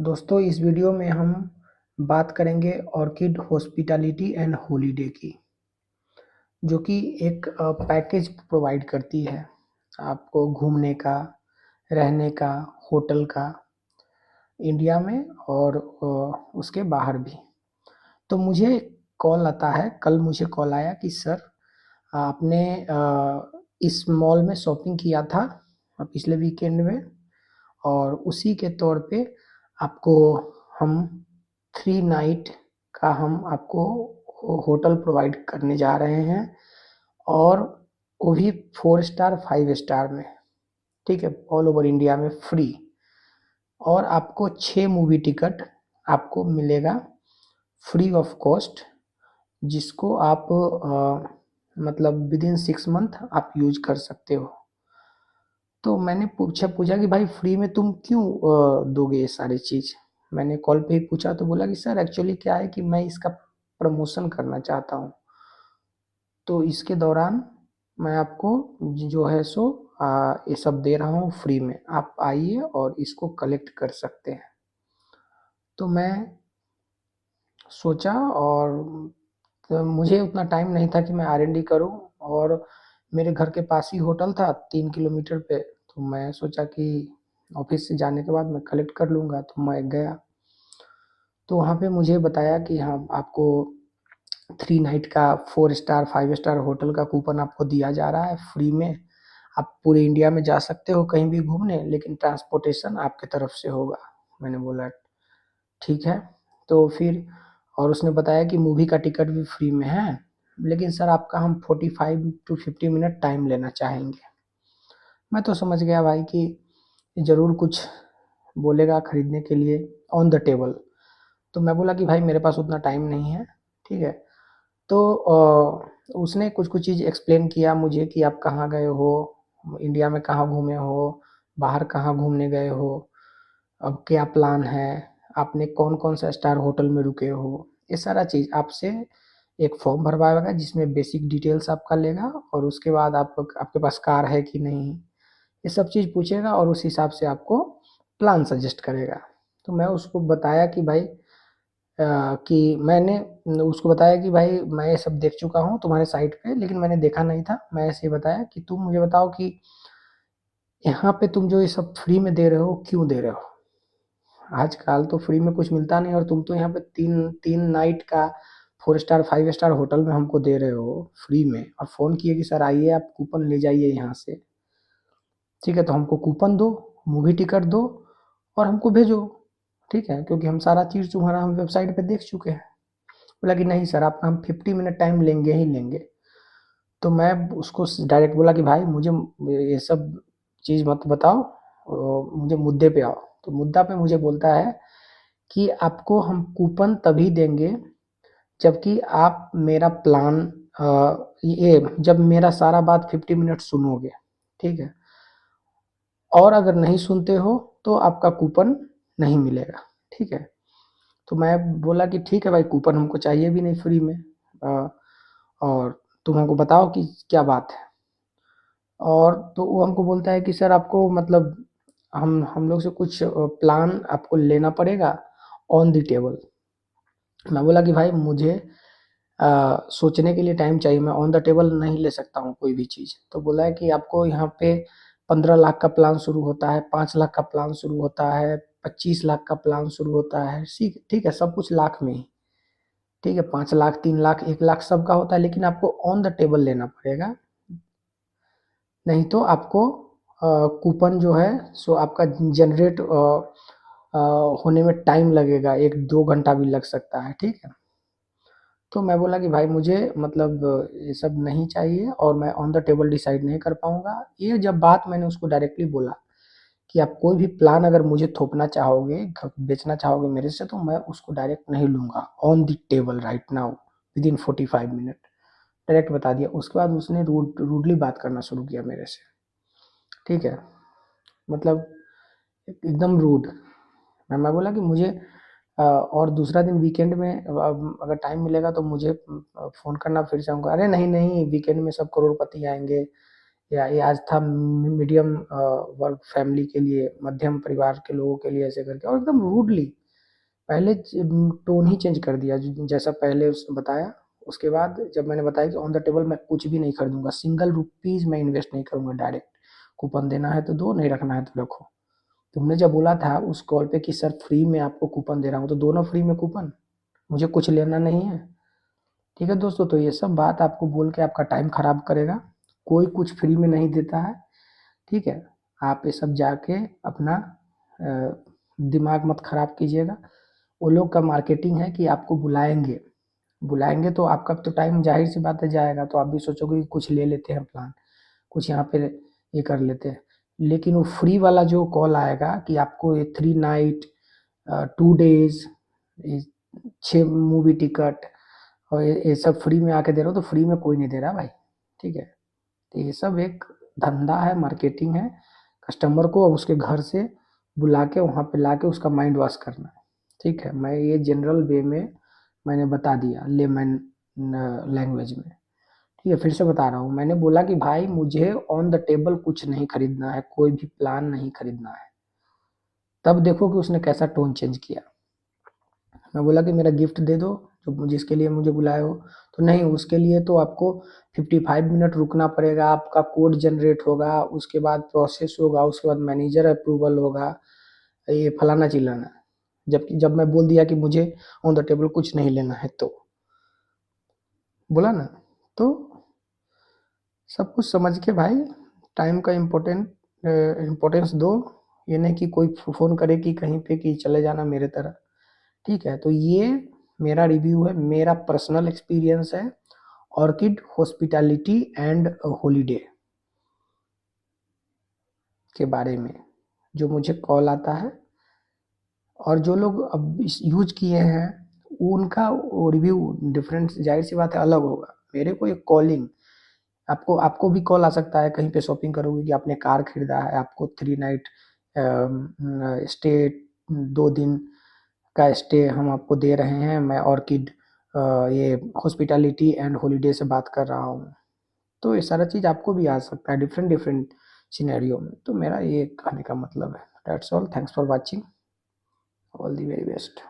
दोस्तों इस वीडियो में हम बात करेंगे ऑर्किड हॉस्पिटैलिटी एंड हॉलिडे की, जो कि एक पैकेज प्रोवाइड करती है आपको घूमने का, रहने का, होटल का, इंडिया में और उसके बाहर भी। तो मुझे कॉल आता है, कल मुझे कॉल आया कि सर आपने इस मॉल में शॉपिंग किया था पिछले वीकेंड में, और उसी के तौर पे आपको हम 3 नाइट का हम आपको होटल प्रोवाइड करने जा रहे हैं, और वो भी 4 स्टार 5 स्टार में। ठीक है, ऑल ओवर इंडिया में फ्री। और आपको 6 मूवी टिकट आपको मिलेगा फ्री ऑफ कॉस्ट, जिसको आप मतलब विद इन 6 मंथ आप यूज कर सकते हो। तो मैंने पूछा पूछा कि भाई फ्री में तुम क्यों दोगे ये सारी चीज़। मैंने कॉल पे ही पूछा तो बोला कि सर एक्चुअली क्या है कि मैं इसका प्रमोशन करना चाहता हूँ, तो इसके दौरान मैं आपको जो है सो ये सब दे रहा हूँ फ्री में, आप आइए और इसको कलेक्ट कर सकते हैं। तो मैं सोचा, और तो मुझे उतना टाइम नहीं था कि मैं R&D करूँ, और मेरे घर के पास ही होटल था 3 किलोमीटर पे। तो मैं सोचा कि ऑफिस से जाने के बाद मैं कलेक्ट कर लूँगा, तो मैं गया। तो वहाँ पे मुझे बताया कि हाँ आपको 3 नाइट का 4 स्टार 5 स्टार होटल का कूपन आपको दिया जा रहा है फ्री में। आप पूरे इंडिया में जा सकते हो कहीं भी घूमने, लेकिन ट्रांसपोर्टेशन आपके तरफ से होगा। मैंने बोला ठीक है। तो फिर और उसने बताया कि मूवी का टिकट भी फ्री में है, लेकिन सर आपका हम 45 to 50 मिनट टाइम लेना चाहेंगे। मैं तो समझ गया भाई कि ज़रूर कुछ बोलेगा खरीदने के लिए ऑन द टेबल। तो मैं बोला कि भाई मेरे पास उतना टाइम नहीं है। ठीक है। तो उसने कुछ कुछ चीज़ एक्सप्लेन किया मुझे कि आप कहाँ गए हो, इंडिया में कहाँ घूमे हो, बाहर कहाँ घूमने गए हो, अब क्या प्लान है, आपने कौन कौन सा स्टार होटल में रुके हो। ये सारा चीज़ आपसे एक फॉर्म भरवाएगा जिसमें बेसिक डिटेल्स आपका लेगा, और उसके बाद आपके पास कार है कि नहीं, ये सब चीज़ पूछेगा, और उस हिसाब से आपको प्लान सजेस्ट करेगा। तो मैं उसको बताया कि भाई कि मैंने उसको बताया कि भाई मैं ये सब देख चुका हूँ तुम्हारे साइट पे, लेकिन मैंने देखा नहीं था। मैं ऐसे ही बताया कि तुम मुझे बताओ कि यहाँ पे तुम जो ये सब फ्री में दे रहे हो क्यों दे रहे हो। आजकल तो फ्री में कुछ मिलता नहीं, और तुम तो यहाँ पे तीन तीन नाइट का 4 स्टार 5 स्टार होटल में हमको दे रहे हो फ्री में, और फ़ोन किए कि सर आइए आप कूपन ले जाइए यहाँ से। ठीक है, तो हमको कूपन दो, मूवी टिकट दो, और हमको भेजो। ठीक है, क्योंकि हम सारा चीज़ तुम्हारा हम वेबसाइट पे देख चुके हैं। बोला कि नहीं सर आपका हम 50 मिनट टाइम लेंगे ही लेंगे। तो मैं उसको डायरेक्ट बोला कि भाई मुझे ये सब चीज़ मत बताओ, मुझे मुद्दे पे आओ। तो मुद्दा पे मुझे बोलता है कि आपको हम कूपन तभी देंगे जबकि आप मेरा प्लान ये जब मेरा सारा बात 50 मिनट सुनोगे। ठीक है, और अगर नहीं सुनते हो तो आपका कूपन नहीं मिलेगा। ठीक है। तो मैं बोला कि ठीक है भाई, कूपन हमको चाहिए भी नहीं फ्री में, और तुम हमको बताओ कि क्या बात है। और तो वो हमको बोलता है कि सर आपको मतलब हम लोग से कुछ प्लान आपको लेना पड़ेगा ऑन द टेबल। मैं बोला कि भाई मुझे सोचने के लिए टाइम चाहिए, मैं ऑन द टेबल नहीं ले सकता हूँ कोई भी चीज़। तो बोला है कि आपको यहाँ पे 15 लाख का प्लान शुरू होता है, 5 लाख का प्लान शुरू होता है, 25 लाख का प्लान शुरू होता है। ठीक ठीक है, सब कुछ लाख में ही। ठीक है, 5 लाख 3 लाख 1 लाख सबका होता है, लेकिन आपको ऑन द टेबल लेना पड़ेगा, नहीं तो आपको कूपन जो है सो आपका जनरेट होने में टाइम लगेगा, 1-2 घंटा भी लग सकता है। ठीक है। तो मैं बोला कि भाई मुझे मतलब ये सब नहीं चाहिए, और मैं ऑन द टेबल डिसाइड नहीं कर पाऊँगा। ये जब बात मैंने उसको डायरेक्टली बोला कि आप कोई भी प्लान अगर मुझे थोपना चाहोगे, बेचना चाहोगे मेरे से, तो मैं उसको डायरेक्ट नहीं लूँगा on the table right now with in 45 minute. Direct बता दिया। उसके बाद उसने रूडली बात करना शुरू किया मेरे से। ठीक है, मतलब एकदम रूड। मैं बोला कि मुझे और दूसरा दिन वीकेंड में अगर टाइम मिलेगा तो मुझे फ़ोन करना, फिर से आऊँगा। अरे नहीं नहीं, वीकेंड में सब करोड़पति आएंगे, या ये आज था मीडियम वर्क फैमिली के लिए, मध्यम परिवार के लोगों के लिए, ऐसे करके, और एकदम रूडली पहले टोन ही चेंज कर दिया, जैसा पहले उसने बताया। उसके बाद जब मैंने बताया कि ऑन द टेबल मैं कुछ भी नहीं खरीदूंगा, सिंगल रुपीज मैं इन्वेस्ट नहीं करूंगा, डायरेक्ट कूपन देना है तो दो, नहीं रखना है तो रखो। तुमने जब बोला था उस कॉल पे कि सर फ्री में आपको कूपन दे रहा हूँ, तो दो ना फ्री में कूपन, मुझे कुछ लेना नहीं है। ठीक है दोस्तों, तो ये सब बात आपको बोल के आपका टाइम खराब करेगा। कोई कुछ फ्री में नहीं देता है। ठीक है, आप ये सब जाके अपना दिमाग मत खराब कीजिएगा। वो लोग का मार्केटिंग है कि आपको बुलाएंगे, बुलाएंगे तो आपका तो टाइम जाहिर सी बात है जाएगा, तो आप भी सोचोगे कि कुछ ले लेते हैं प्लान, कुछ यहाँ पे ये कर लेते हैं। लेकिन वो फ्री वाला जो कॉल आएगा कि आपको ये 3 नाइट 2 डेज, 6 मूवी टिकट, और ये सब फ्री में आके दे रहा हो, तो फ्री में कोई नहीं दे रहा भाई। ठीक है, तो ये सब एक धंधा है, मार्केटिंग है। कस्टमर को उसके घर से बुला के वहाँ पे ला के उसका माइंड वॉश करना है। ठीक है, मैं ये जनरल वे में मैंने बता दिया, लेमन लैंग्वेज में। ठीक है, फिर से बता रहा हूँ, मैंने बोला कि भाई मुझे ऑन द टेबल कुछ नहीं खरीदना है, कोई भी प्लान नहीं खरीदना है। तब देखो कि उसने कैसा टोन चेंज किया। मैं बोला कि मेरा गिफ्ट दे दो, जो जिसके लिए मुझे बुलाए हो। तो नहीं, उसके लिए तो आपको 55 मिनट रुकना पड़ेगा, आपका कोड जनरेट होगा, उसके बाद प्रोसेस होगा, उसके बाद मैनेजर अप्रूवल होगा, ये फलाना चिलाना। जबकि जब मैं बोल दिया कि मुझे ऑन द टेबल कुछ नहीं लेना है, तो बोला ना। तो सब कुछ समझ के भाई, टाइम का इम्पोर्टेंस दो। ये नहीं कि कोई फ़ोन करे कि कहीं पे कि चले जाना मेरे तरह। ठीक है, तो ये मेरा रिव्यू है, मेरा पर्सनल एक्सपीरियंस है ऑर्किड हॉस्पिटैलिटी एंड हॉलिडे के बारे में, जो मुझे कॉल आता है। और जो लोग अब इस यूज किए हैं, उनका रिव्यू डिफरेंट, जाहिर सी बात है अलग होगा। मेरे को एक कॉलिंग, आपको आपको भी कॉल आ सकता है, कहीं पे शॉपिंग करोगे कि आपने कार खरीदा है, आपको 3 नाइट स्टे, 2 दिन का स्टे हम आपको दे रहे हैं, मैं ऑर्किड ये हॉस्पिटैलिटी एंड हॉलिडे से बात कर रहा हूँ। तो ये सारा चीज़ आपको भी आ सकता है डिफरेंट डिफरेंट सिनेरियो में। तो मेरा ये कहने का मतलब है। That's all, thanks for watching, all the very best.